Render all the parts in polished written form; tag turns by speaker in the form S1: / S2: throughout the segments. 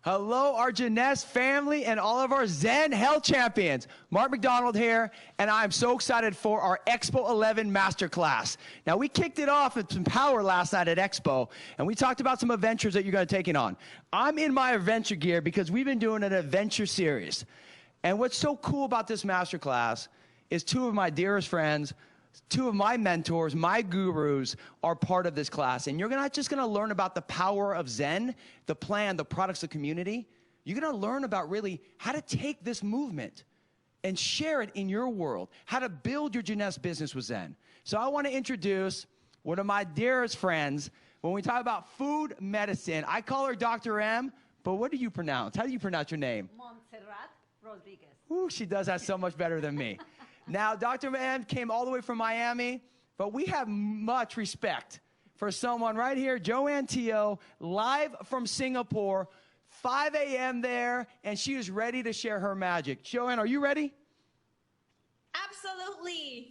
S1: Hello, our Jeunesse family and all of our Zen Health champions. Mark McDonald here, and I'm so excited for our expo11 Masterclass. Now, we kicked it off with some power last night at Expo, and we talked about some adventures that you're going to take it on. I'm in my adventure gear because we've been doing an adventure series. And what's so cool about this Masterclass is two of my dearest friends, two of my mentors, my gurus, are part of this class. And you're not just going to learn about the power of Zen, the plan, the products, the community. You're going to learn about really how to take this movement and share it in your world, how to build your Jeunesse business with Zen. So I want to introduce one of my dearest friends. When we talk about food medicine, I call her Dr. M, but what do you pronounce? How do you pronounce your name?
S2: Montserrat Rodriguez.
S1: Ooh, she does that so much better than me. Now, Dr. M came all the way from Miami, but we have much respect for someone right here, Joanne, live from Singapore, 5 a.m. there, and she is ready to share her magic. Joanne, are you ready?
S2: Absolutely.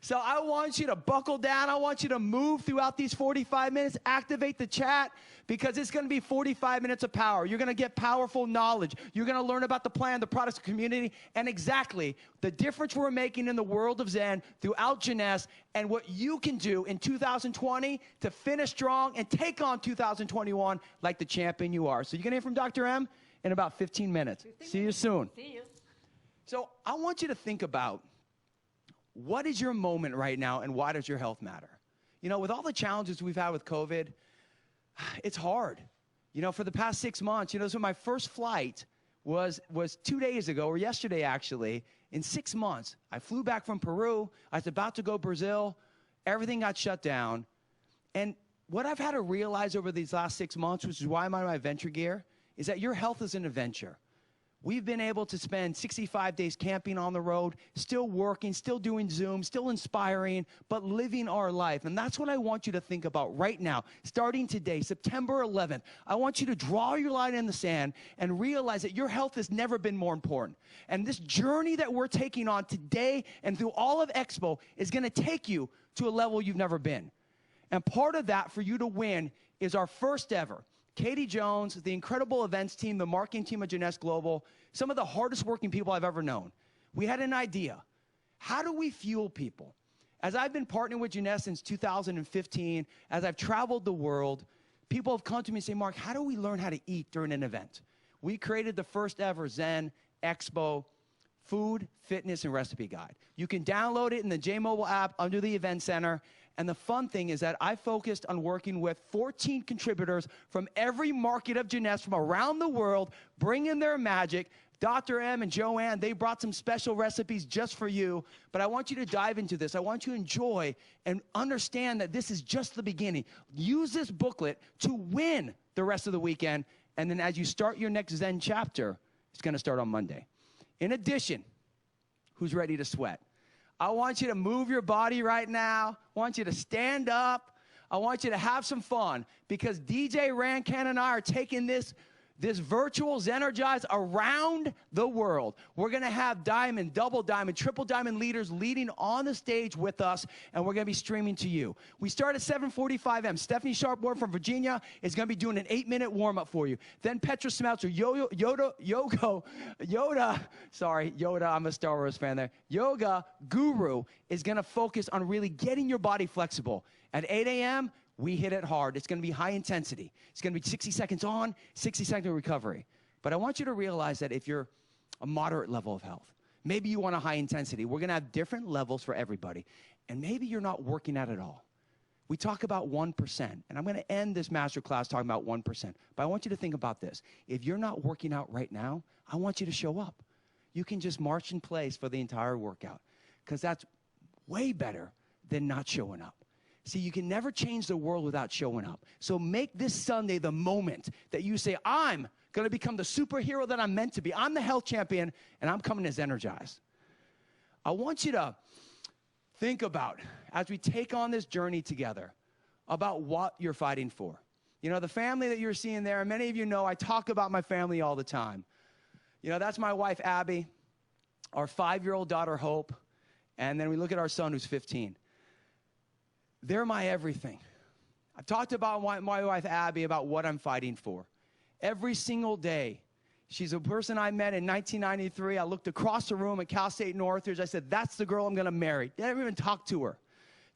S1: So I want you to buckle down. I want you to move throughout these 45 minutes, activate the chat, because it's going to be 45 minutes of power. You're going to get powerful knowledge. You're going to learn about the plan, the products, the community, and exactly the difference we're making in the world of Zen throughout Jeunesse and what you can do in 2020 to finish strong and take on 2021 like the champion you are. So you're going to hear from Dr. M in about 15 minutes. See you soon.
S2: See you.
S1: So I want you to think about, what is your moment right now and why does your health matter? You know, with all the challenges we've had with COVID, it's hard. You know, for the past 6 months, you know, so my first flight was 2 days ago, or yesterday actually. In 6 months, I flew back from Peru. I was about to go Brazil. Everything got shut down. And what I've had to realize over these last 6 months, which is why I'm on my adventure gear, is that your health is an adventure. We've been able to spend 65 days camping on the road, still working, still doing Zoom, still inspiring, but living our life. And that's what I want you to think about right now, starting today, September 11th. I want you to draw your line in the sand and realize that your health has never been more important. And this journey that we're taking on today and through all of Expo is going to take you to a level you've never been. And part of that for you to win is our first ever Katie Jones, the incredible events team, the marketing team of Jeunesse Global, some of the hardest working people I've ever known. We had an idea. How do we fuel people? As I've been partnering with Jeunesse since 2015, as I've traveled the world, people have come to me and say, Mark, how do we learn how to eat during an event? We created the first ever Zen Expo food, fitness, and recipe guide. You can download it in the J-Mobile app under the Event Center. And the fun thing is that I focused on working with 14 contributors from every market of Jeunesse from around the world, bringing their magic. Dr. M and Joanne, they brought some special recipes just for you. But I want you to dive into this. I want you to enjoy and understand that this is just the beginning. Use this booklet to win the rest of the weekend. And then as you start your next Zen chapter, it's going to start on Monday. In addition, who's ready to sweat? I want you to move your body right now. I want you to stand up. I want you to have some fun because DJ Rancan and I are taking this virtual Zenergize around the world. We're going to have diamond, double diamond, triple diamond leaders leading on the stage with us, and we're going to be streaming to you. We start at 7:45 a.m. Stephanie Sharpborn from Virginia is going to be doing an 8-minute warm-up for you. Then Petra Smeltzer, Yoda, I'm a Star Wars fan there. Yoga Guru is going to focus on really getting your body flexible. At 8 a.m., we hit it hard. It's going to be high intensity. It's going to be 60 seconds on, 60 seconds of recovery. But I want you to realize that if you're a moderate level of health, maybe you want a high intensity. We're going to have different levels for everybody. And maybe you're not working out at all. We talk about 1%. And I'm going to end this masterclass talking about 1%. But I want you to think about this. If you're not working out right now, I want you to show up. You can just march in place for the entire workout because that's way better than not showing up. See, you can never change the world without showing up. So make this Sunday the moment that you say, I'm going to become the superhero that I'm meant to be. I'm the health champion, and I'm coming as energized. I want you to think about, as we take on this journey together, about what you're fighting for. You know, the family that you're seeing there, many of you know I talk about my family all the time. You know, that's my wife, Abby, our 5-year-old daughter, Hope, and then we look at our son, who's 15. They're my everything. I've talked about my wife, Abby, about what I'm fighting for. every single day. She's a person I met in 1993. I looked across the room at Cal State Northridge. I said, that's the girl I'm going to marry. I never even talked to her.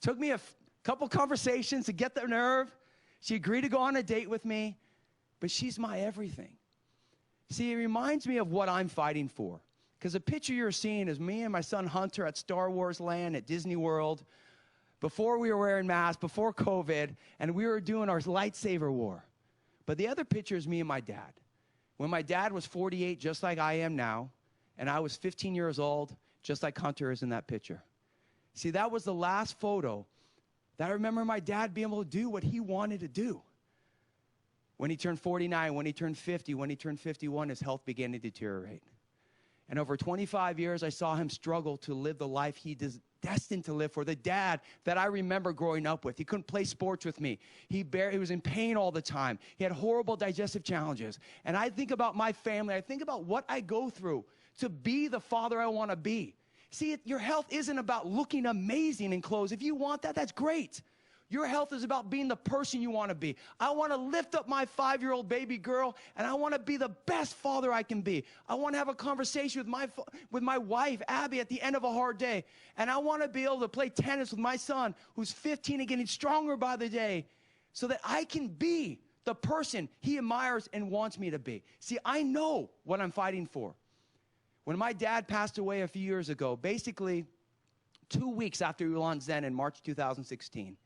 S1: Took me a couple conversations to get the nerve. She agreed to go on a date with me, but she's my everything. See, it reminds me of what I'm fighting for. Because the picture you're seeing is me and my son Hunter at Star Wars Land at Disney World, before we were wearing masks, before COVID, and we were doing our lightsaber war. But the other picture is me and my dad. When my dad was 48, just like I am now, and I was 15 years old, just like Hunter is in that picture. See, that was the last photo that I remember my dad being able to do what he wanted to do. When he turned 49, when he turned 50, when he turned 51, his health began to deteriorate. And over 25 years, I saw him struggle to live the life he destined to live for. The dad that I remember growing up with. He couldn't play sports with me. He was in pain all the time. He had horrible digestive challenges. And I think about my family. I think about what I go through to be the father I want to be. See, your health isn't about looking amazing in clothes. If you want that, that's great. Your health is about being the person you want to be. I want to lift up my 5-year-old baby girl, and I want to be the best father I can be. I want to have a conversation with my wife, Abby, at the end of a hard day. And I want to be able to play tennis with my son, who's 15 and getting stronger by the day, so that I can be the person he admires and wants me to be. See, I know what I'm fighting for. When my dad passed away a few years ago, basically 2 weeks after we launched Zen in March 2016,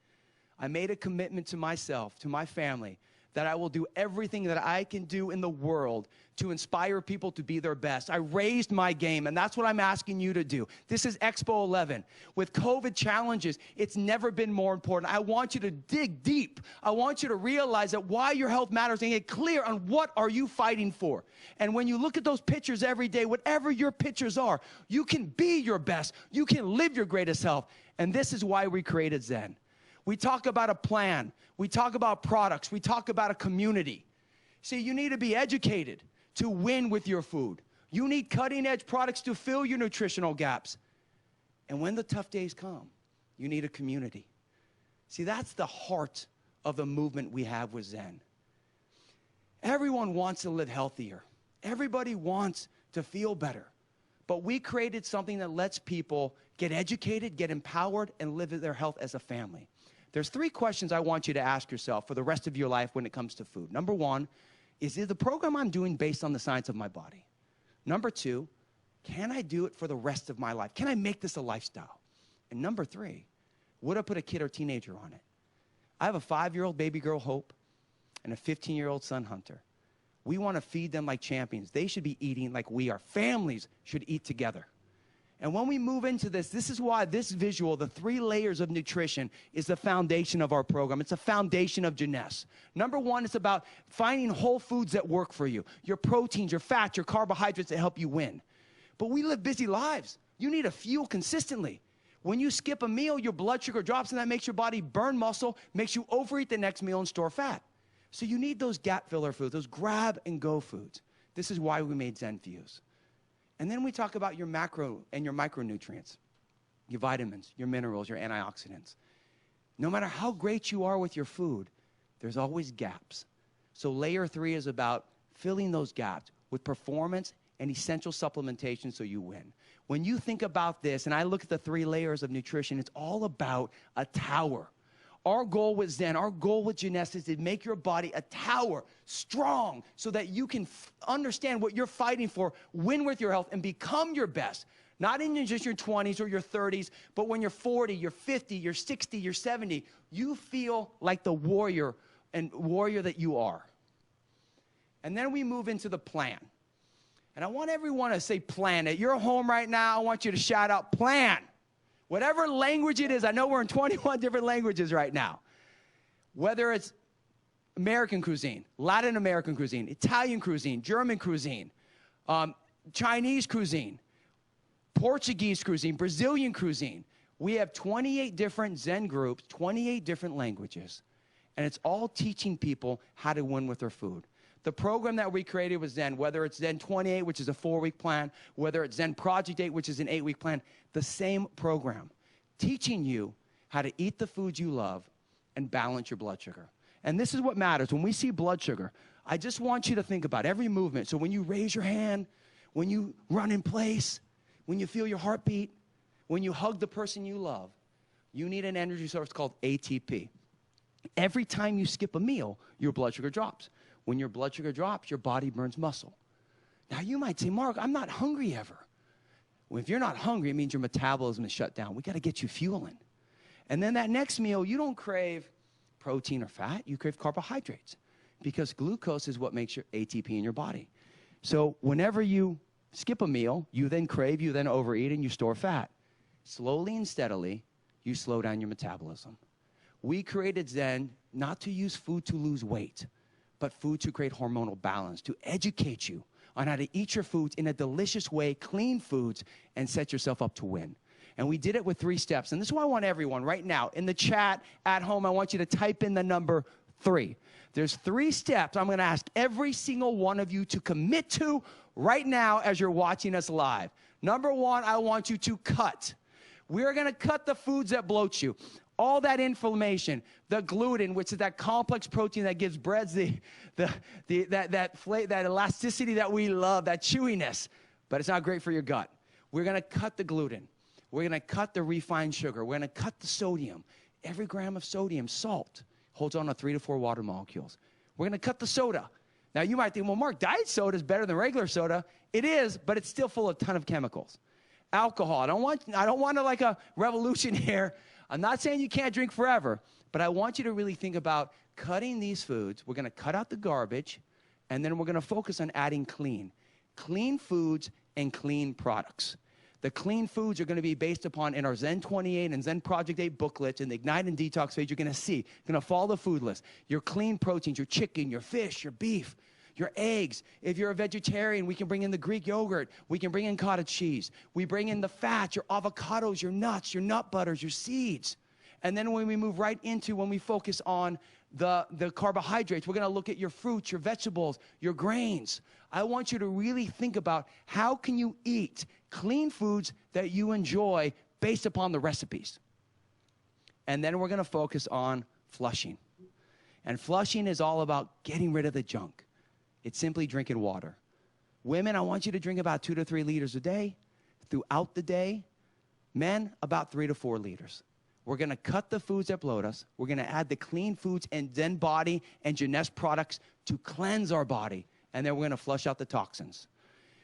S1: I made a commitment to myself, to my family, that I will do everything that I can do in the world to inspire people to be their best. I raised my game, and that's what I'm asking you to do. This is Expo 11. With COVID challenges, it's never been more important. I want you to dig deep. I want you to realize that why your health matters and get clear on what are you fighting for. And when you look at those pictures every day, whatever your pictures are, you can be your best. You can live your greatest health. And this is why we created Zen. We talk about a plan. We talk about products. We talk about a community. See, you need to be educated to win with your food. You need cutting-edge products to fill your nutritional gaps. And when the tough days come, you need a community. See, that's the heart of the movement we have with Zen. Everyone wants to live healthier. Everybody wants to feel better. But we created something that lets people get educated, get empowered, and live their health as a family. There's 3 questions I want you to ask yourself for the rest of your life when it comes to food. Number 1, is the program I'm doing based on the science of my body? Number 2, can I do it for the rest of my life? Can I make this a lifestyle? And number 3, would I put a kid or teenager on it? I have a 5-year-old baby girl, Hope, and a 15-year-old son, Hunter. We want to feed them like champions. They should be eating like we are. Families should eat together. And when we move into this is why this visual, the 3 layers of nutrition, is the foundation of our program. It's a foundation of Jeunesse. Number 1, it's about finding whole foods that work for you. Your proteins, your fats, your carbohydrates that help you win. But we live busy lives. You need to fuel consistently. When you skip a meal, your blood sugar drops, and that makes your body burn muscle, makes you overeat the next meal and store fat. So you need those gap filler foods, those grab-and-go foods. This is why we made Zen Fuse. And then we talk about your macro and your micronutrients, your vitamins, your minerals, your antioxidants. No matter how great you are with your food, there's always gaps. So layer 3 is about filling those gaps with performance and essential supplementation so you win. When you think about this, and I look at the 3 layers of nutrition, it's all about a tower. Our goal with Zen, our goal with Jeunesse is to make your body a tower, strong, so that you can understand what you're fighting for, win with your health, and become your best. Not in just your 20s or your 30s, but when you're 40, you're 50, you're 60, you're 70, you feel like the warrior that you are. And then we move into the plan. And I want everyone to say plan. At your home right now, I want you to shout out plan. Whatever language it is, I know we're in 21 different languages right now. Whether it's American cuisine, Latin American cuisine, Italian cuisine, German cuisine, Chinese cuisine, Portuguese cuisine, Brazilian cuisine. We have 28 different Zen groups, 28 different languages, and it's all teaching people how to win with their food. The program that we created was Zen, whether it's Zen 28, which is a 4-week plan, whether it's Zen Project 8, which is an 8-week plan, the same program, teaching you how to eat the foods you love and balance your blood sugar. And this is what matters. When we see blood sugar, I just want you to think about every movement. So when you raise your hand, when you run in place, when you feel your heartbeat, when you hug the person you love, you need an energy source called ATP. Every time you skip a meal, your blood sugar drops. When your blood sugar drops, your body burns muscle. Now, you might say, Mark, I'm not hungry ever. Well, if you're not hungry, it means your metabolism is shut down. We got to get you fueling. And then that next meal, you don't crave protein or fat. You crave carbohydrates because glucose is what makes your ATP in your body. So whenever you skip a meal, you then crave, you then overeat, and you store fat. Slowly and steadily, you slow down your metabolism. We created Zen not to use food to lose weight, but food to create hormonal balance, to educate you on how to eat your foods in a delicious way, clean foods, and set yourself up to win. And we did it with 3 steps. And this is why I want everyone right now in the chat, at home, I want you to type in the number 3. There's 3 steps I'm going to ask every single one of you to commit to right now as you're watching us live. Number 1, I want you to cut. We're going to cut the foods that bloat you. All that inflammation, the gluten, which is that complex protein that gives breads that elasticity that we love, that chewiness, but it's not great for your gut. We're going to cut the gluten. We're going to cut the refined sugar. We're going to cut the sodium. Every gram of sodium, salt, holds on to 3 to 4 water molecules. We're going to cut the soda. Now, you might think, well, Mark, diet soda is better than regular soda. It is, but it's still full of a ton of chemicals. Alcohol. I don't want to like a revolution here. I'm not saying you can't drink forever, but I want you to really think about cutting these foods. We're going to cut out the garbage, and then we're going to focus on adding clean foods and clean products. The clean foods are going to be based upon in our Zen 28 and Zen Project 8 booklets and the Ignite and Detox page. You're going to see, you're going to follow the food list. Your clean proteins, your chicken, your fish, your beef, your eggs. If you're a vegetarian, we can bring in the Greek yogurt. We can bring in cottage cheese. We bring in the fat, your avocados, your nuts, your nut butters, your seeds. And then when we move right into when we focus on the carbohydrates, we're going to look at your fruits, your vegetables, your grains. I want you to really think about how can you eat clean foods that you enjoy based upon the recipes. And then we're going to focus on flushing. And flushing is all about getting rid of the junk. It's simply drinking water. Women, I want you to drink about 2 to 3 liters a day throughout the day. Men, about 3 to 4 liters. We're going to cut the foods that bloat us. We're going to add the clean foods and Zen Body and Joanne products to cleanse our body. And then we're going to flush out the toxins.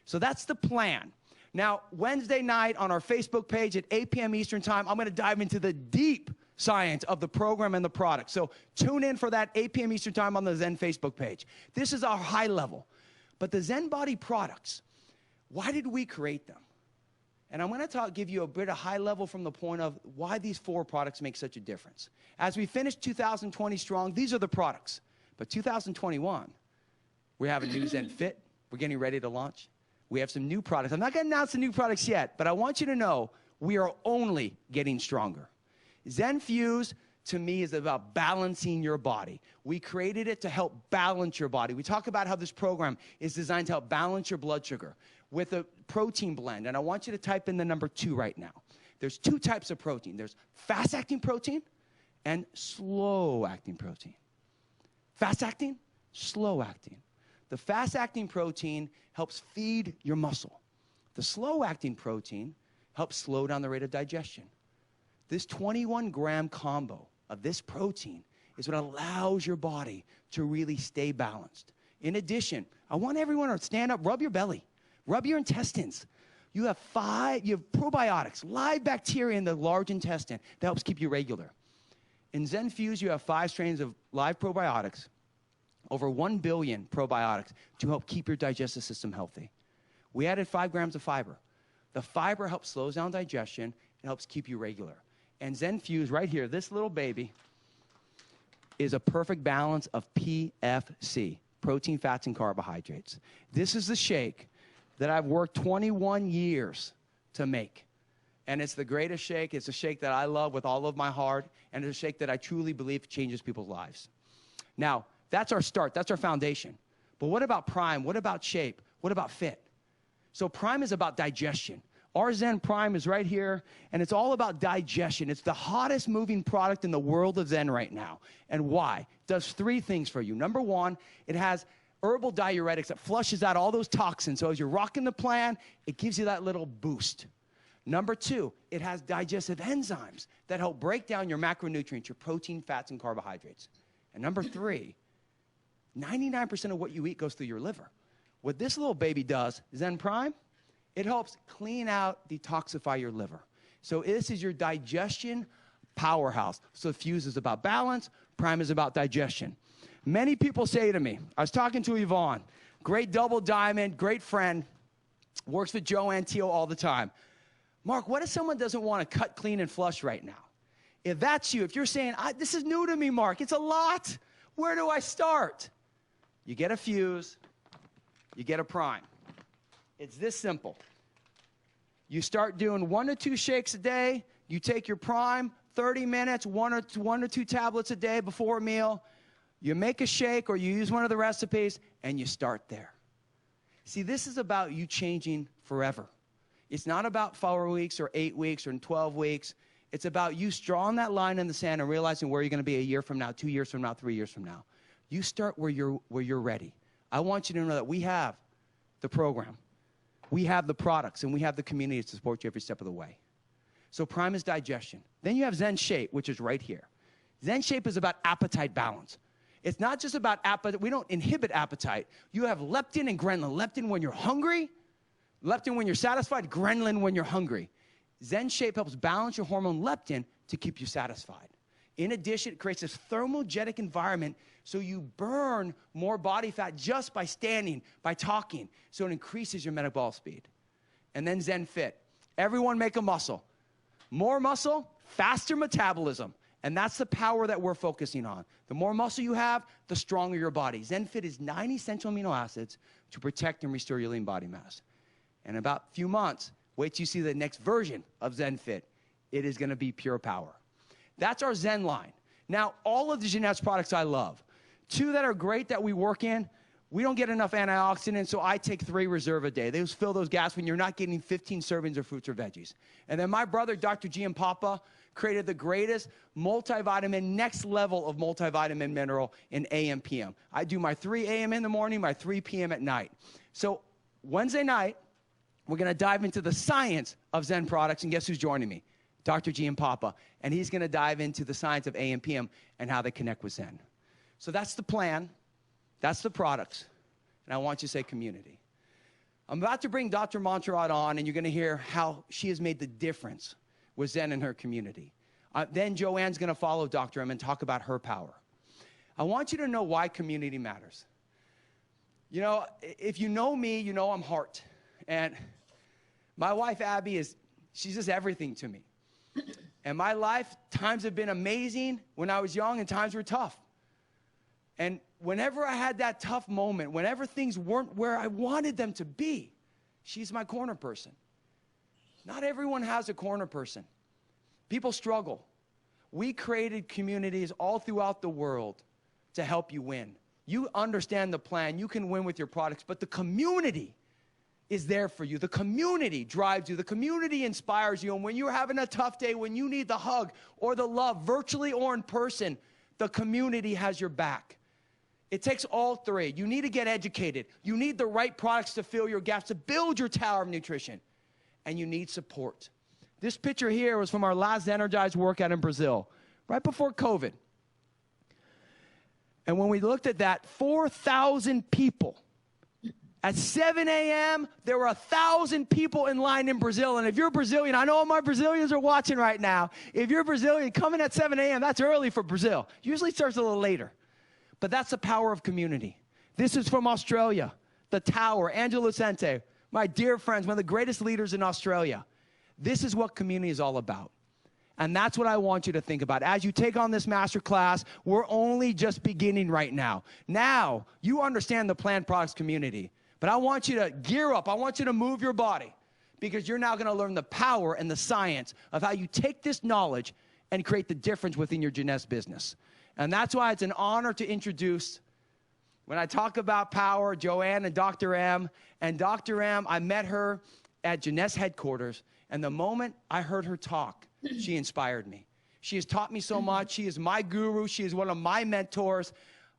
S1: So that's the plan. Now, Wednesday night on our Facebook page at 8 p.m. Eastern Time, I'm going to dive into the deep science of the program and the product. So tune in for that 8 p.m. Eastern Time on the Zen Facebook page. This is our high level. But the Zen Body products, why did we create them? And I'm going to give you a bit of high level from the point of why these 4 products make such a difference. As we finish 2020 strong, these are the products. But 2021, we have a new Zen Fit. We're getting ready to launch. We have some new products. I'm not going to announce the new products yet, but I want you to know we are only getting stronger. Zen Fuse, to me, is about balancing your body. We created it to help balance your body. We talk about how this program is designed to help balance your blood sugar with a protein blend. And I want you to type in the number 2 right now. There's 2 types of protein. There's fast-acting protein and slow-acting protein. Fast-acting, slow-acting. The fast-acting protein helps feed your muscle. The slow-acting protein helps slow down the rate of digestion. This 21-gram combo of this protein is what allows your body to really stay balanced. In addition, I want everyone to stand up, rub your belly, rub your intestines. You have probiotics, live bacteria in the large intestine that helps keep you regular. In Zen Fuse, you have 5 strains of live probiotics, over 1 billion probiotics to help keep your digestive system healthy. We added 5 grams of fiber. The fiber helps slow down digestion and helps keep you regular. And Zen Fuse right here, this little baby, is a perfect balance of PFC, protein, fats, and carbohydrates. This is the shake that I've worked 21 years to make. And it's the greatest shake. It's a shake that I love with all of my heart, and it's a shake that I truly believe changes people's lives. Now, that's our start. That's our foundation. But what about Prime? What about Shape? What about Fit? So Prime is about digestion. Our Zen Prime is right here, and it's all about digestion. It's the hottest moving product in the world of Zen right now. And why? It does 3 things for you. Number 1, it has herbal diuretics that flushes out all those toxins. So as you're rocking the plan, it gives you that little boost. Number 2, it has digestive enzymes that help break down your macronutrients, your protein, fats, and carbohydrates. And number 3, 99% of what you eat goes through your liver. What this little baby does, Zen Prime, it helps clean out, detoxify your liver. So this is your digestion powerhouse. So Fuse is about balance, Prime is about digestion. Many people say to me, I was talking to Yvonne, great double diamond, great friend, works with Joanne all the time. Mark, what if someone doesn't want to cut, clean, and flush right now? If that's you, if you're saying, this is new to me, Mark, it's a lot, where do I start? You get a Fuse, you get a Prime. It's this simple. You start doing 1 to 2 shakes a day, you take your Prime, 30 minutes, one or two tablets a day before a meal. You make a shake or you use one of the recipes, and you start there. See, this is about you changing forever. It's not about 4 weeks or 8 weeks or 12 weeks. It's about you drawing that line in the sand and realizing where you're going to be a year from now, 2 years from now, 3 years from now. You start where you're ready. I want you to know that we have the program, we have the products, and we have the community to support you every step of the way. So Prime is digestion. Then you have Zen Shape, which is right here. Zen Shape is about appetite balance. It's not just about appetite. We don't inhibit appetite. You have leptin and ghrelin. Leptin when you're hungry, leptin when you're satisfied, ghrelin when you're hungry. Zen Shape helps balance your hormone leptin to keep you satisfied. In addition, it creates this thermogenic environment so you burn more body fat just by standing, by talking. So it increases your metabolic speed. And then Zen Fit. Everyone make a muscle. More muscle, faster metabolism. And that's the power that we're focusing on. The more muscle you have, the stronger your body. ZenFit is 9 essential amino acids to protect and restore your lean body mass. In about a few months, wait till you see the next version of ZenFit. It is going to be pure power. That's our Zen line. Now, all of the Jeanette's products I love. 2 that are great that we work in, we don't get enough antioxidants, so I take 3 Reserve a day. They just fill those gaps when you're not getting 15 servings of fruits or veggies. And then my brother, Dr. G. Papa, created the greatest multivitamin, next level of multivitamin mineral in AM, PM. I do my 3 a.m. in the morning, my 3 p.m. at night. So Wednesday night, we're going to dive into the science of Zen products, and guess who's joining me? Dr. G. Papa. And he's going to dive into the science of AM, PM and how they connect with Zen. So that's the plan. That's the products. And I want you to say community. I'm about to bring Dr. Montserrat on, and you're going to hear how she has made the difference with Zen in her community. Then Joanne's going to follow Dr. M and talk about her power. I want you to know why community matters. You know, if you know me, you know I'm heart. And my wife, Abby, she's just everything to me. And my life, times have been amazing when I was young, and times were tough. And whenever I had that tough moment, whenever things weren't where I wanted them to be, she's my corner person. Not everyone has a corner person. People struggle. We created communities all throughout the world to help you win. You understand the plan. You can win with your products, but the community is there for you. The community drives you. The community inspires you. And when you're having a tough day, when you need the hug or the love, virtually or in person, the community has your back. It takes all 3. You need to get educated. You need the right products to fill your gaps, to build your tower of nutrition. And you need support. This picture here was from our last Energized workout in Brazil, right before COVID. And when we looked at that, 4,000 people. At 7 a.m., there were 1,000 people in line in Brazil. And if you're Brazilian, I know all my Brazilians are watching right now. If you're Brazilian, coming at 7 a.m., that's early for Brazil. Usually starts a little later. But that's the power of community. This is from Australia, the Tower, Angela Lucente, my dear friends, one of the greatest leaders in Australia. This is what community is all about. And that's what I want you to think about. As you take on this master class, we're only just beginning right now. Now, you understand the Planned Products community. But I want you to gear up. I want you to move your body, because you're now going to learn the power and the science of how you take this knowledge and create the difference within your Jeunesse business. And that's why it's an honor to introduce, when I talk about power, Joanne and Dr. M. And Dr. M, I met her at Jeunesse headquarters. And the moment I heard her talk, she inspired me. She has taught me so much. She is my guru. She is one of my mentors.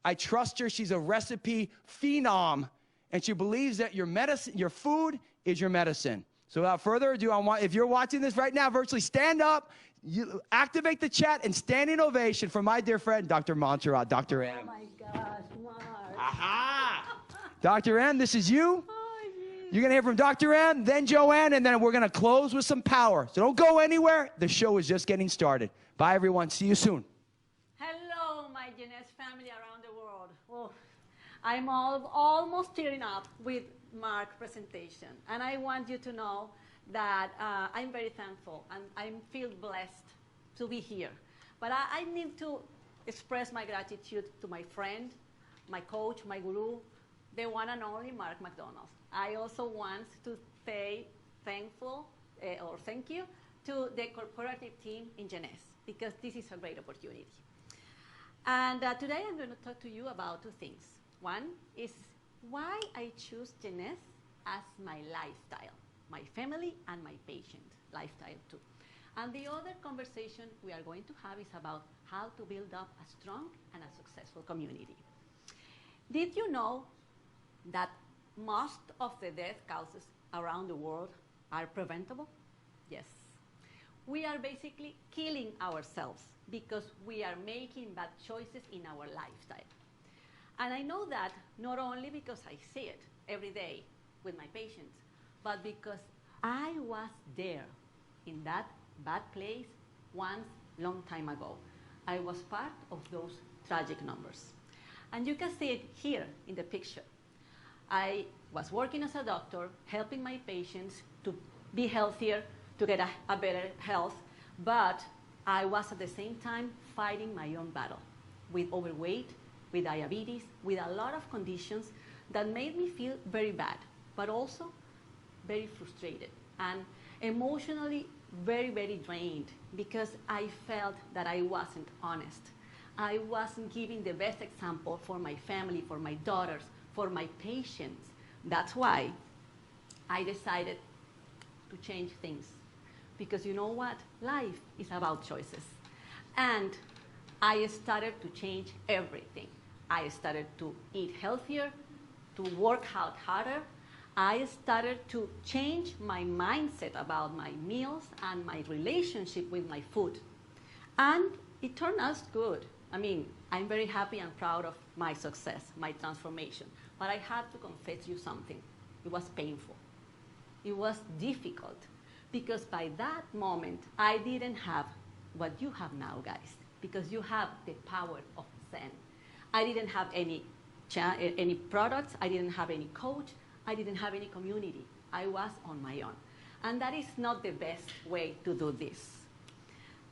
S1: I trust her. She's a recipe phenom, and she believes that your medicine, your food is your medicine. So without further ado, if you're watching this right now, virtually stand up, you activate the chat, and standing ovation for my dear friend, Dr. Montserrat, Dr. M.
S2: Oh my gosh, Mark.
S1: Aha! Dr. M, this is you.
S2: Oh, geez.
S1: You're going to hear from Dr. M, then Joanne, and then we're going to close with some power. So don't go anywhere. The show is just getting started. Bye, everyone. See you soon.
S2: Hello, my Jeunesse family around the world. Oh, I'm almost tearing up with Mark's presentation. And I want you to know that I'm very thankful and I feel blessed to be here. But I need to express my gratitude to my friend, my coach, my guru, the one and only Mark McDonald. I also want to say thank you to the corporative team in Jeunesse, because this is a great opportunity. And today I'm going to talk to you about two things. One is why I choose Jeunesse as my lifestyle, my family and my patient lifestyle too. And the other conversation we are going to have is about how to build up a strong and a successful community. Did you know that most of the death causes around the world are preventable? Yes. We are basically killing ourselves because we are making bad choices in our lifestyle. And I know that not only because I see it every day with my patients, but because I was there in that bad place once long time ago. I was part of those tragic numbers. And you can see it here in the picture. I was working as a doctor, helping my patients to be healthier, to get a better health, but I was at the same time fighting my own battle with overweight, with diabetes, with a lot of conditions that made me feel very bad, but also very frustrated and emotionally very, very drained because I felt that I wasn't honest. I wasn't giving the best example for my family, for my daughters, for my patients. That's why I decided to change things. Because you know what? Life is about choices. And I started to change everything. I started to eat healthier, to work out harder. I started to change my mindset about my meals and my relationship with my food. And it turned out good. I mean, I'm very happy and proud of my success, my transformation. But I have to confess you something. It was painful. It was difficult. Because by that moment, I didn't have what you have now, guys. Because you have the power of Zen. I didn't have any products. I didn't have any coach. I didn't have any community. I was on my own. And that is not the best way to do this.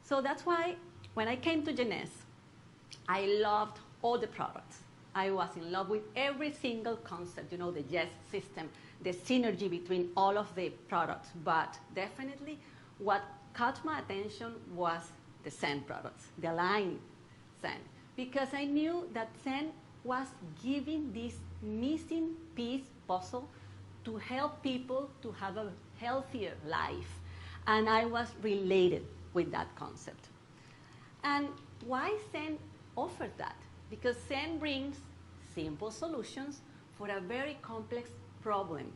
S2: So that's why when I came to Jeunesse, I loved all the products. I was in love with every single concept, you know, the YES system, the synergy between all of the products. But definitely what caught my attention was the Zen products, the line Zen. Because I knew that Zen was giving this missing piece puzzle to help people to have a healthier life. And I was related with that concept. And why Zen offered that? Because Zen brings simple solutions for a very complex problem.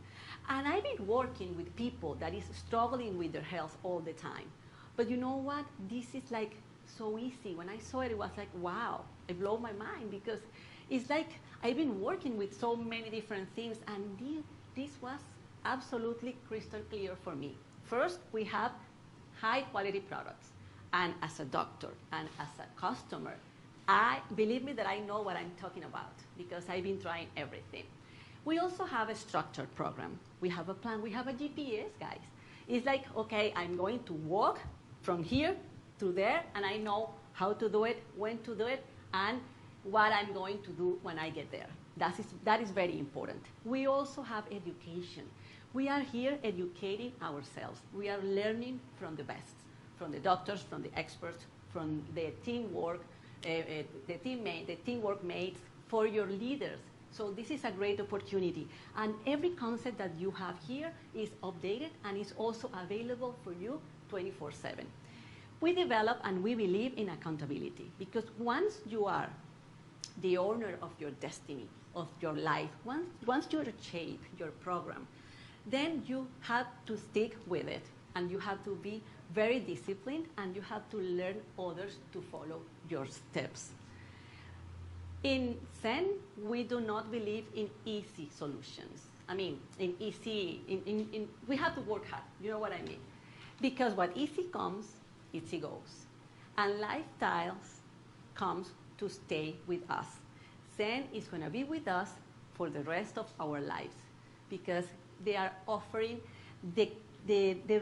S2: And I've been working with people that is struggling with their health all the time. But you know what? This is like so easy. When I saw it, it was like, wow, it blew my mind because it's like I've been working with so many different things and this was absolutely crystal clear for me. First, we have high quality products. And as a doctor and as a customer, believe me that I know what I'm talking about because I've been trying everything. We also have a structured program. We have a plan. We have a GPS, guys. It's like, okay, I'm going to walk from here to there, and I know how to do it, when to do it, and what I'm going to do when I get there. That is very important. We also have education. We are here educating ourselves. We are learning from the best, from the doctors, from the experts, from the teamwork, the teamwork mates, for your leaders. So this is a great opportunity. And every concept that you have here is updated and is also available for you 24/7. We develop and we believe in accountability because once you are the owner of your destiny, of your life. Once you shape your program, then you have to stick with it, and you have to be very disciplined, and you have to learn others to follow your steps. In Zen, we do not believe in easy solutions. I mean, we have to work hard. You know what I mean? Because what easy comes, easy goes. And lifestyles comes to stay with us. Zen is going to be with us for the rest of our lives because they are offering the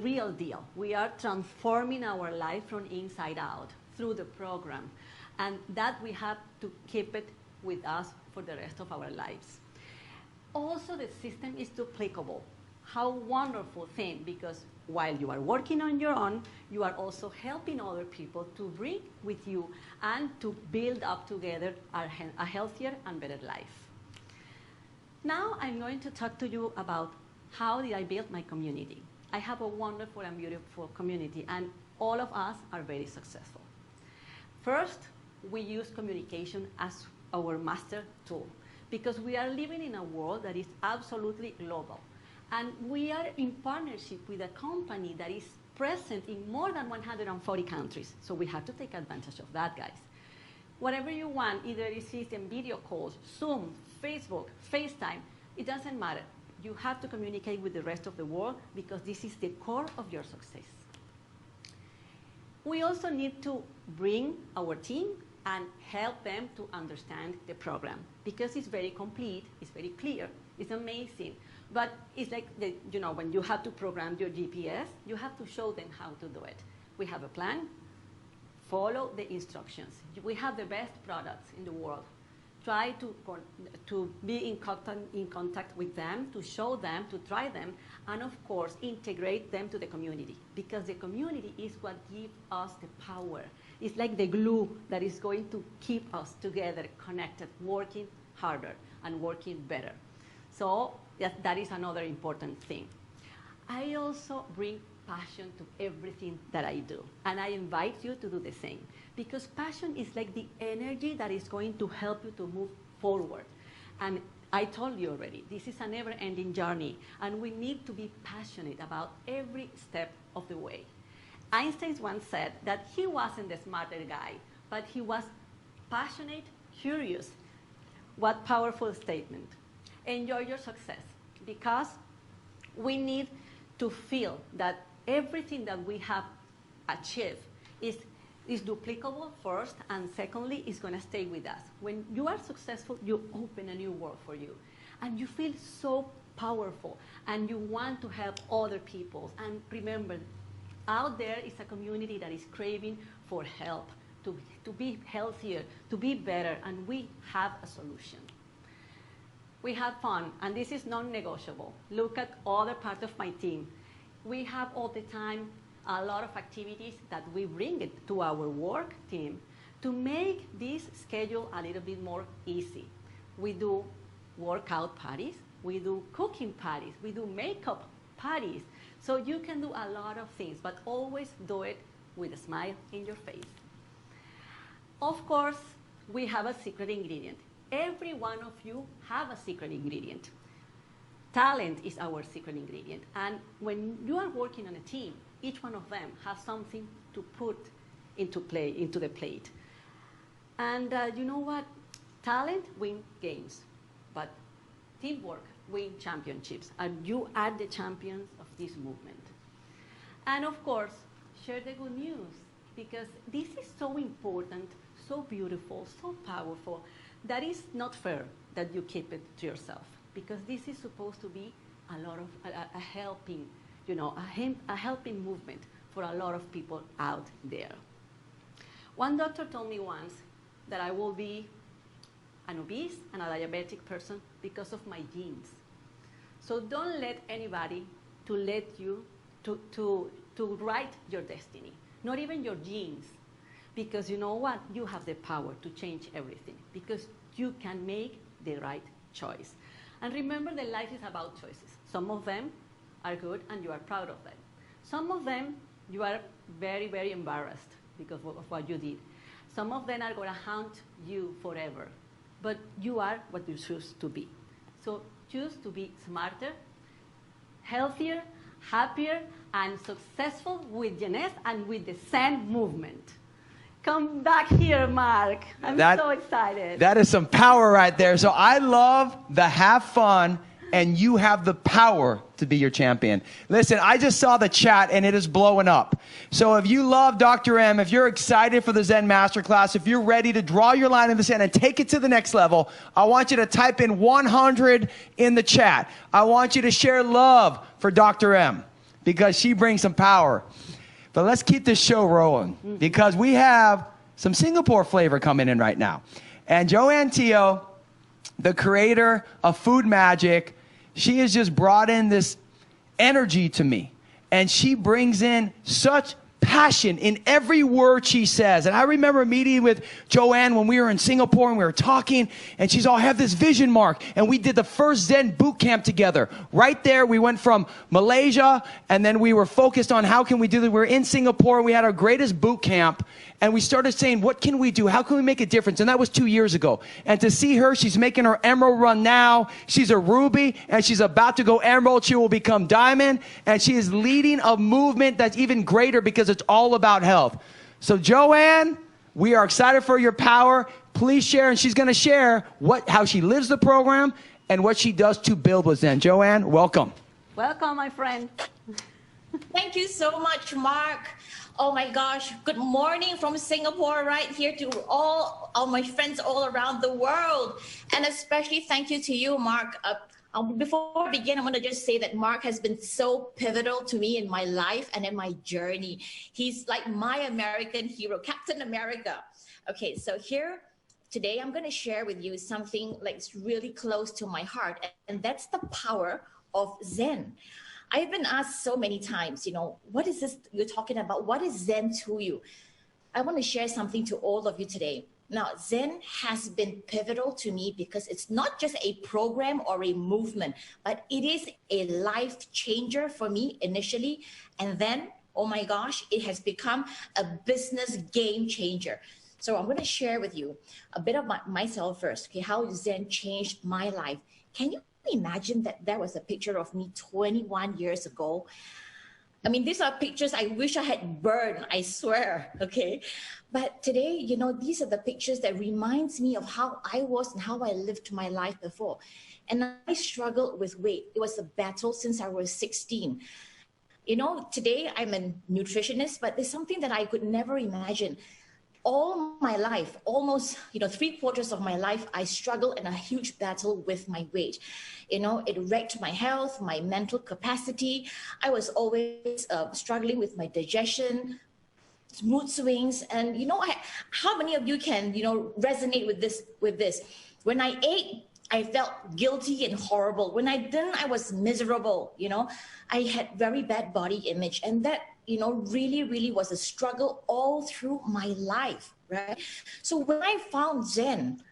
S2: real deal. We are transforming our life from inside out through the program. And that we have to keep it with us for the rest of our lives. Also, the system is duplicable. How wonderful thing, because while you are working on your own, you are also helping other people to bring with you and to build up together a healthier and better life. Now I'm going to talk to you about how did I build my community. I have a wonderful and beautiful community, and all of us are very successful. First, we use communication as our master tool because we are living in a world that is absolutely global. And we are in partnership with a company that is present in more than 140 countries. So we have to take advantage of that, guys. Whatever you want, either it's in video calls, Zoom, Facebook, FaceTime, it doesn't matter. You have to communicate with the rest of the world because this is the core of your success. We also need to bring our team and help them to understand the program because it's very complete, it's very clear, it's amazing. But it's like, when you have to program your GPS, you have to show them how to do it. We have a plan, follow the instructions. We have the best products in the world. Try to be in contact with them, to show them, to try them, and of course, integrate them to the community because the community is what gives us the power. It's like the glue that is going to keep us together, connected, working harder and working better. So that is another important thing. I also bring passion to everything that I do, and I invite you to do the same because passion is like the energy that is going to help you to move forward. And I told you already, this is a never-ending journey, and we need to be passionate about every step of the way. Einstein once said that he wasn't the smarter guy, but he was passionate, curious. What powerful statement. Enjoy your success, because we need to feel that everything that we have achieved is duplicable first, and secondly, is going to stay with us. When you are successful, you open a new world for you, and you feel so powerful, and you want to help other people. And remember, out there is a community that is craving for help, to be healthier, to be better, and we have a solution. We have fun, and this is non-negotiable. Look at other part of my team. We have all the time a lot of activities that we bring it to our work team to make this schedule a little bit more easy. We do workout parties, we do cooking parties, we do makeup parties. So you can do a lot of things, but always do it with a smile in your face. Of course, we have a secret ingredient. Every one of you have a secret ingredient. Talent is our secret ingredient. And when you are working on a team, each one of them has something to put into the plate. And you know what? Talent wins games, but teamwork wins championships. And you are the champions of this movement. And of course, share the good news, because this is so important, so beautiful, so powerful, that is not fair that you keep it to yourself, because this is supposed to be a lot of a helping, a helping movement for a lot of people out there. One doctor told me once that I will be an obese and a diabetic person because of my genes. So don't let anybody to let you to write your destiny, not even your genes. Because you know what? You have the power to change everything, because you can make the right choice. And remember that life is about choices. Some of them are good and you are proud of them. Some of them you are very, very embarrassed because of what you did. Some of them are going to haunt you forever. but you are what you choose to be. So choose to be smarter, healthier, happier, and successful with Jeunesse and with the Zen movement. Come back here, Mark. I'm so excited.
S1: That is some power right there. So I love the have fun, and you have the power to be your champion. Listen, I just saw the chat, and it is blowing up. So if you love Dr. M, if you're excited for the Zen Masterclass, if you're ready to draw your line in the sand and take it to the next level, I want you to type in 100 in the chat. I want you to share love for Dr. M, because she brings some power. But let's keep this show rolling, because we have some Singapore flavor coming in right now. And Joanne Teo, the creator of Food Magic, she has just brought in this energy to me. And she brings in such passion in every word she says. And I remember meeting with Joanne when we were in Singapore, and we were talking, and she's all, I have this vision, Mark. And we did the first Zen boot camp together. Right there, we went from Malaysia, and then we were focused on how can we do that. We were in Singapore, we had our greatest boot camp, and we started saying, what can we do? How can we make a difference? And that was 2 years ago. And to see her, she's making her emerald run now. She's a ruby, and she's about to go emerald. She will become diamond, and she is leading a movement that's even greater, because it's all about health. So Joanne, we are excited for your power. Please share, and she's going to share how she lives the program and what she does to build with Zen. Joanne, welcome.
S2: Welcome, my friend.
S3: Thank you so much, Mark. Oh my gosh, good morning from Singapore right here to all my friends all around the world. And especially thank you to you, Mark. Before I begin, I'm going to just say that Mark has been so pivotal to me in my life and in my journey. He's like my American hero, Captain America. Okay, so here today I'm going to share with you something like really close to my heart, and that's the power of Zen. I've been asked so many times, what is this you're talking about? What is Zen to you? I want to share something to all of you today. Now, Zen has been pivotal to me because it's not just a program or a movement, but it is a life changer for me initially. And then, oh my gosh, it has become a business game changer. So I'm going to share with you a bit of myself first, okay, how Zen changed my life. Can you imagine that there was a picture of me 21 years ago? I mean, these are pictures I wish I had burned, I swear, okay? But today, these are the pictures that reminds me of how I was and how I lived my life before. And I struggled with weight. It was a battle since I was 16. Today I'm a nutritionist, but there's something that I could never imagine. All my life, almost, 3/4 of my life, I struggled in a huge battle with my weight. It wrecked my health, my mental capacity. I was always struggling with my digestion, mood swings. And how many of you can, resonate with this? When I ate, I felt guilty and horrible. When I didn't, I was miserable. I had very bad body image. And that, really, really was a struggle all through my life, right? So when I found Zen,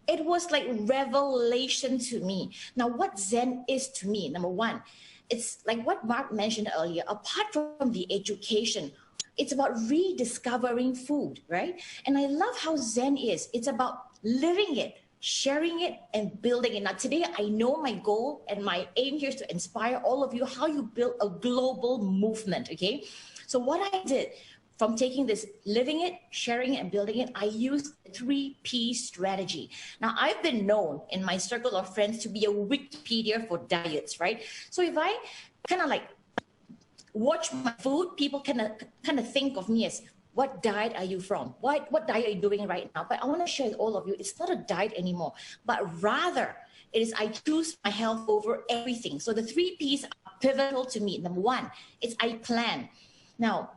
S3: it was like revelation to me. Now, what Zen is to me, number one, it's like what Mark mentioned earlier, apart from the education, it's about rediscovering food, right? And I love how Zen is. It's about living it, sharing it, and building it. Now, today, I know my goal and my aim here is to inspire all of you how you build a global movement, okay? So what I did from taking this, living it, sharing it, and building it, I used the 3P strategy. Now, I've been known in my circle of friends to be a Wikipedia for diets, right? So if I kind of like watch my food, people kind of think of me as, what diet are you from? What diet are you doing right now? But I want to share with all of you, it's not a diet anymore, but rather it is I choose my health over everything. So the 3Ps are pivotal to me. Number one, it's I plan. Now,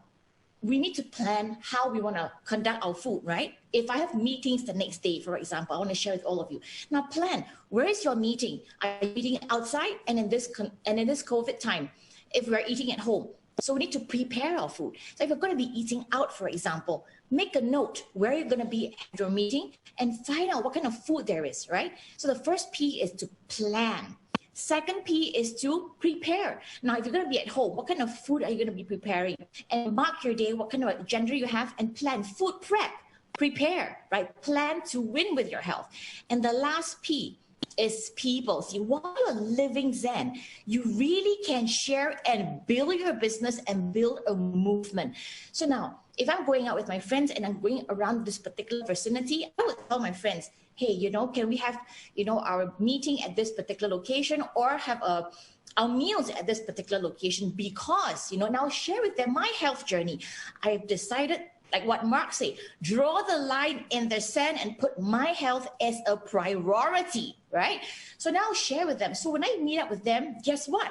S3: we need to plan how we want to conduct our food, right? If I have meetings the next day, for example, I want to share with all of you. Now, plan. Where is your meeting? Are you eating outside? And in this COVID time, if we're eating at home, so we need to prepare our food. So if you're going to be eating out, for example, make a note where you're going to be at your meeting and find out what kind of food there is, right? So the first P is to plan. Second P is to prepare. Now, if you're going to be at home, what kind of food are you going to be preparing? And mark your day, what kind of agenda you have, and plan food prep. prepare, right? Plan to win with your health. And the last P is people. See, while you're living Zen, you really can share and build your business and build a movement. So now, if I'm going out with my friends and I'm going around this particular vicinity, I would tell my friends, hey, you know, can we have, you know, our meeting at this particular location, or have our meals at this particular location, because, you know, now share with them my health journey. I've decided, like what Mark said, draw the line in the sand and put my health as a priority, right? So now share with them. So when I meet up with them, guess what?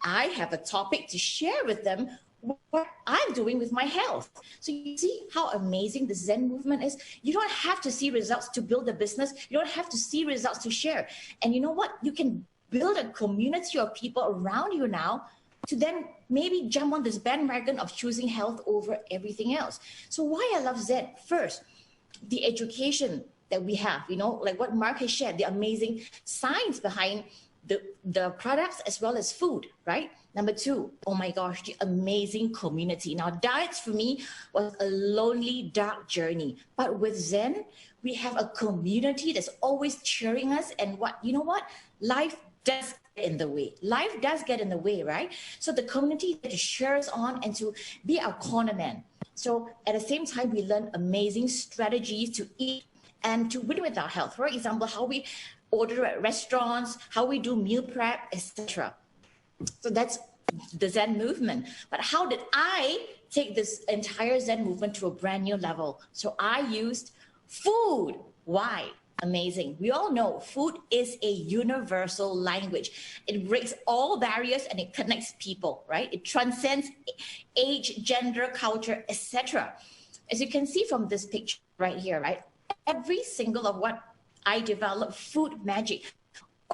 S3: I have a topic to share with them what I'm doing with my health. So you see how amazing the Zen movement is? You don't have to see results to build a business. You don't have to see results to share. And you know what? You can build a community of people around you now to then maybe jump on this bandwagon of choosing health over everything else. So why I love Zen? First, the education that we have, you know, like what Mark has shared, the amazing science behind the products as well as food, right? Number two, oh my gosh, the amazing community. Now, diets for me was a lonely, dark journey. But with Zen, we have a community that's always cheering us. And what, you know what? Life does get in the way. Life does get in the way, right? So the community that cheers us on and to be our corner man. So at the same time, we learn amazing strategies to eat and to win with our health. For example, how we order at restaurants, how we do meal prep, etc. So that's the Zen movement. But how did I take this entire Zen movement to a brand new level? So I used food. Why? Amazing. We all know food is a universal language. It breaks all barriers and it connects people, right? It transcends age, gender, culture, etc. As you can see from this picture right here, right? Every single of what I developed, food magic,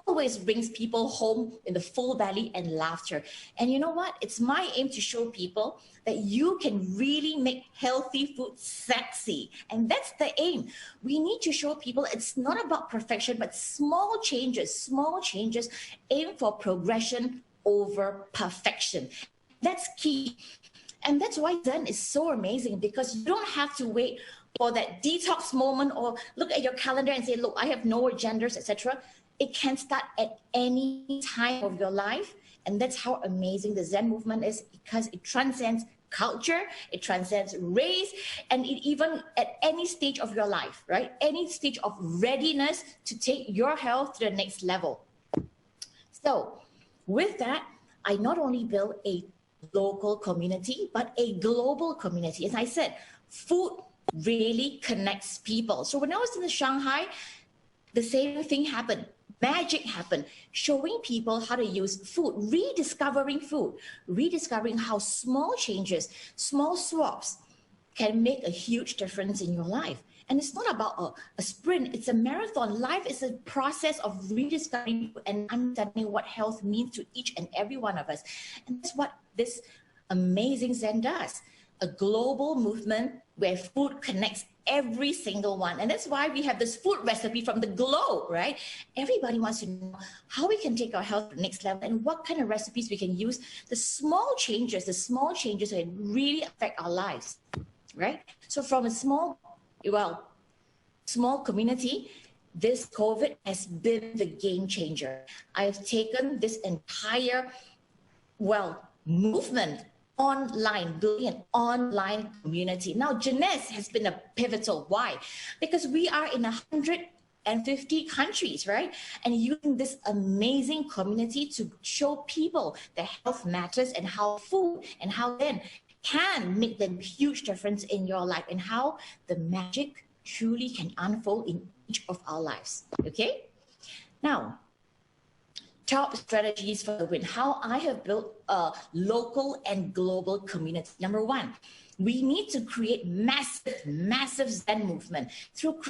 S3: always brings people home in the full belly and laughter. And you know what? It's my aim to show people that you can really make healthy food sexy. And that's the aim. We need to show people it's not about perfection, but small changes aim for progression over perfection. That's key. And that's why Zen is so amazing, because you don't have to wait for that detox moment or look at your calendar and say, look, I have no agendas, etc. It can start at any time of your life. And that's how amazing the Zen movement is, because it transcends culture, it transcends race, and it even at any stage of your life, right? Any stage of readiness to take your health to the next level. So with that, I not only built a local community, but a global community. As I said, food really connects people. So when I was in Shanghai, the same thing happened. Magic happened, showing people how to use food, rediscovering how small changes, small swaps can make a huge difference in your life. And it's not about a sprint, it's a marathon. Life is a process of rediscovering and understanding what health means to each and every one of us. And that's what this amazing Zen does. A global movement where food connects every single one. And that's why we have this food recipe from the globe, right? Everybody wants to know how we can take our health to the next level and what kind of recipes we can use. The small changes that really affect our lives, right? So from a small community, this COVID has been the game changer. I've taken this entire, movement online, building an online community. Now, Jeunesse has been a pivotal. Why? Because we are in 150 countries, right? And using this amazing community to show people that health matters and how food and how then can make a huge difference in your life and how the magic truly can unfold in each of our lives, okay? Now, top strategies for the win, how I have built a local and global community. Number one, we need to create massive Zen movement through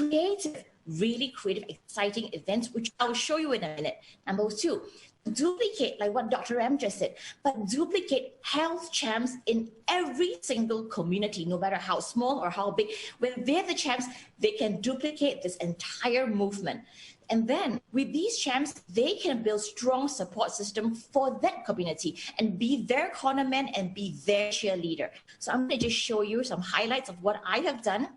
S3: really creative, exciting events, which I'll show you in a minute. Number two, duplicate, like what Dr. M just said, but duplicate health champs in every single community, no matter how small or how big. When they're the champs, they can duplicate this entire movement. And then with these champs, they can build strong support system for that community and be their cornerman and be their cheerleader. So I'm going to just show you some highlights of what I have done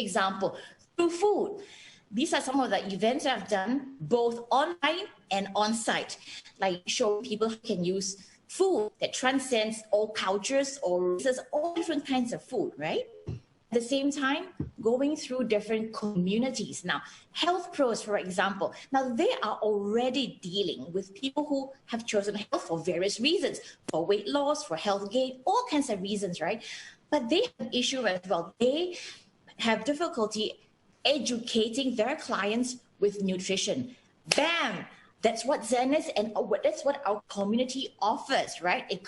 S3: example, through food. These are some of the events I've done, both online and on-site, like showing people who can use food that transcends all cultures or races, all different kinds of food, right? At the same time, going through different communities. Now, health pros, for example, now they are already dealing with people who have chosen health for various reasons, for weight loss, for health gain, all kinds of reasons, right? But they have an issue as well. They have difficulty educating their clients with nutrition. Bam! That's what Zen is, and that's what our community offers, right? It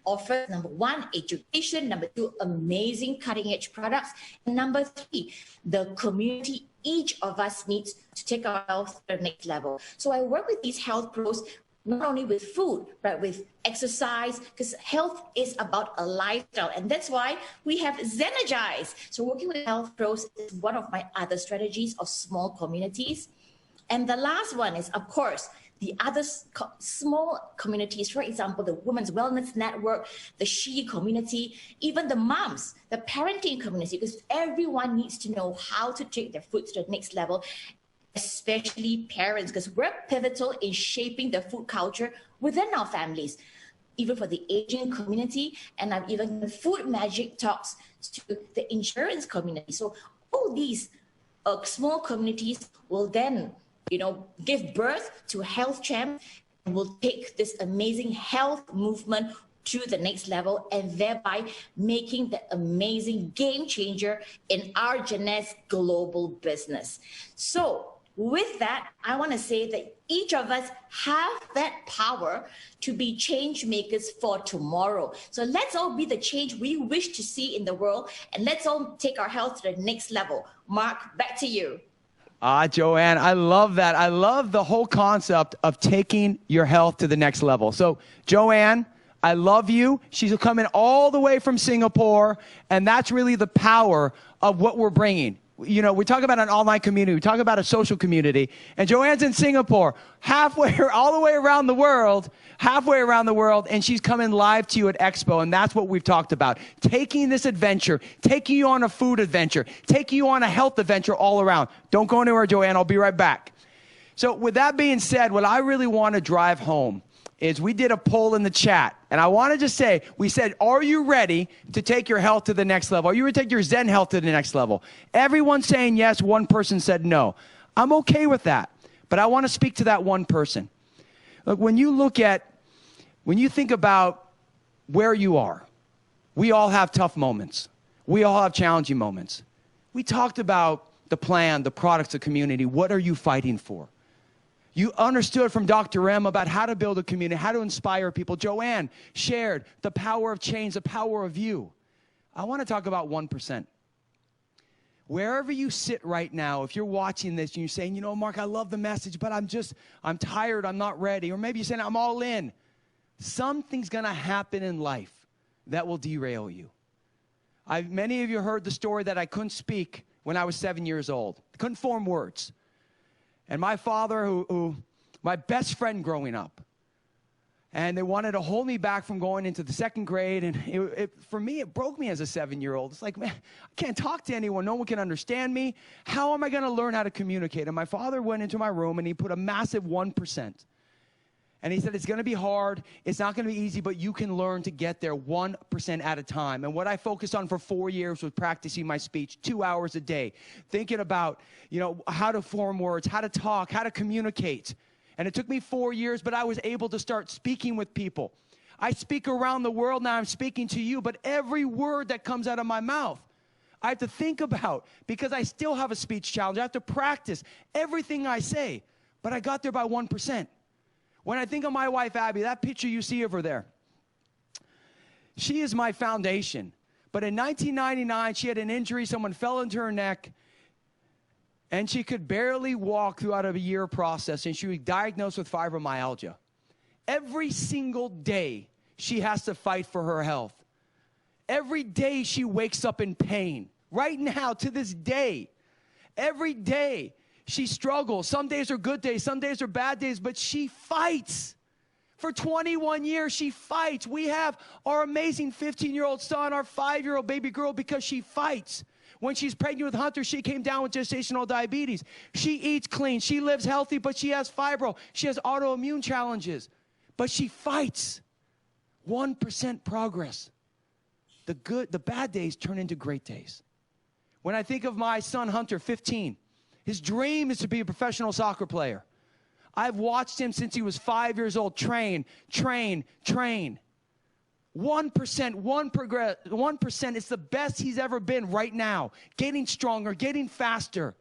S3: offers, number one, education, number two, amazing cutting-edge products, and number three, the community each of us needs to take our health to the next level. So I work with these health pros, not only with food, but with exercise, because health is about a lifestyle. And that's why we have Zenergize. So working with health pros is one of my other strategies of small communities. And the last one is, of course, the other small communities, for example, the Women's Wellness Network, the She community, even the moms, the parenting community, because everyone needs to know how to take their food to the next level, especially parents, because we're pivotal in shaping the food culture within our families, even for the aging community. And I've even given food magic talks to the insurance community. So all these small communities will then give birth to health champs, and will take this amazing health movement to the next level, and thereby making the amazing game changer in our Jeanette's global business. So with that, I want to say that each of us have that power to be change makers for tomorrow. So let's all be the change we wish to see in the world, and let's all take our health to the next level. Mark, back to you.
S1: Joanne, I love that. I love the whole concept of taking your health to the next level. So, Joanne, I love you. She's coming all the way from Singapore, and that's really the power of what we're bringing. We talk about an online community. We talk about a social community. And Joanne's in Singapore, all the way around the world, and she's coming live to you at Expo. And that's what we've talked about. Taking this adventure, taking you on a food adventure, taking you on a health adventure all around. Don't go anywhere, Joanne. I'll be right back. So with that being said, what I really want to drive home is we did a poll in the chat. And I want to just say, we said, are you ready to take your health to the next level? Are you ready to take your Zen health to the next level? Everyone's saying yes. One person said no. I'm okay with that. But I want to speak to that one person. Look, when you think about where you are, we all have tough moments. We all have challenging moments. We talked about the plan, the products, the community. What are you fighting for? You understood from Dr. M about how to build a community, how to inspire people. Joanne shared the power of change, the power of you. I want to talk about 1%. Wherever you sit right now, if you're watching this and you're saying, Mark, I love the message, but I'm tired, I'm not ready. Or maybe you're saying, I'm all in. Something's going to happen in life that will derail you. Many of you heard the story that I couldn't speak when I was 7 years old. I couldn't form words. And my father, who my best friend growing up, and they wanted to hold me back from going into the second grade. And for me, it broke me as a 7-year-old. It's like, man, I can't talk to anyone. No one can understand me. How am I going to learn how to communicate? And my father went into my room and he put a massive 1%. And he said, it's going to be hard. It's not going to be easy, but you can learn to get there 1% at a time. And what I focused on for 4 years was practicing my speech 2 hours a day, thinking about, how to form words, how to talk, how to communicate. And it took me 4 years, but I was able to start speaking with people. I speak around the world now. I'm speaking to you, but every word that comes out of my mouth, I have to think about, because I still have a speech challenge. I have to practice everything I say, but I got there by 1%. When I think of my wife, Abby, that picture you see of her there, she is my foundation. But in 1999, she had an injury. Someone fell into her neck, and she could barely walk throughout a year process, and she was diagnosed with fibromyalgia. Every single day, she has to fight for her health. Every day, she wakes up in pain. Right now, to this day, every day, she struggles. Some days are good days, some days are bad days, but she fights. For 21 years, she fights. We have our amazing 15-year-old son, our 5-year-old baby girl, because she fights. When she's pregnant with Hunter, she came down with gestational diabetes. She eats clean. She lives healthy, but she has fibro. She has autoimmune challenges. But she fights. 1% progress. The bad days turn into great days. When I think of my son Hunter, 15, his dream is to be a professional soccer player. I've watched him since he was 5 years old train. 1%, 1% is the best he's ever been right now. Getting stronger, getting faster,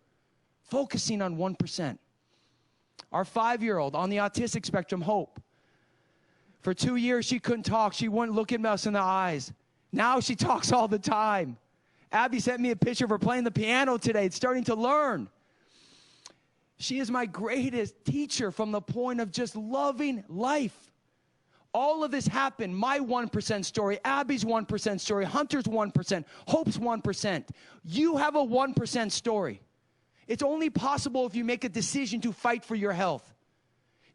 S1: focusing on 1%. Our 5-year-old on the autistic spectrum, Hope. For 2 years, she couldn't talk. She wouldn't look at us in the eyes. Now she talks all the time. Abby sent me a picture of her playing the piano today. It's starting to learn. She is my greatest teacher from the point of just loving life. All of this happened, my 1% story, Abby's 1% story, Hunter's 1%, Hope's 1%. You have a 1% story. It's only possible if you make a decision to fight for your health.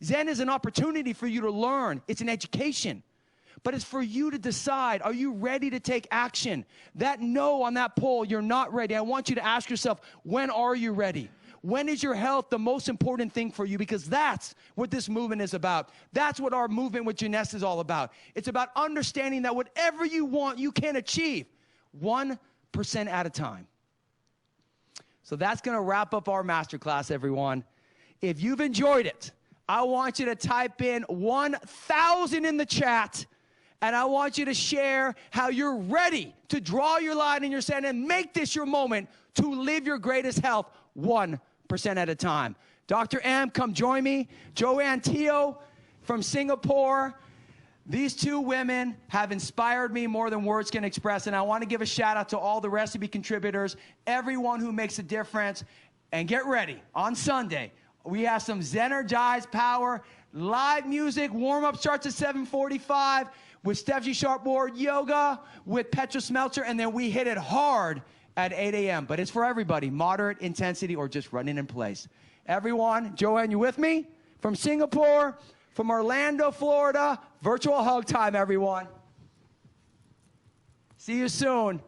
S1: Zen is an opportunity for you to learn. It's an education. But it's for you to decide, are you ready to take action? That no on that poll, you're not ready. I want you to ask yourself, when are you ready? When is your health the most important thing for you? Because that's what this movement is about. That's what our movement with Jeunesse is all about. It's about understanding that whatever you want, you can achieve 1% at a time. So that's going to wrap up our masterclass, everyone. If you've enjoyed it, I want you to type in 1,000 in the chat, and I want you to share how you're ready to draw your line in your sand and make this your moment to live your greatest health 1% at a time. Dr. M, come join me. Joanne Teo from Singapore. These two women have inspired me more than words can express, and I want to give a shout out to all the recipe contributors, everyone who makes a difference. And get ready, on Sunday, we have some Zenergized Power, live music, warm-up starts at 7:45 with Stephanie Sharpboard, yoga with Petra Smeltzer, and then we hit it hard at 8 a.m. But it's for everybody, moderate intensity or just running in place. Everyone, Joanne, you with me? From Singapore, from Orlando, Florida, virtual hug time, everyone. See you soon.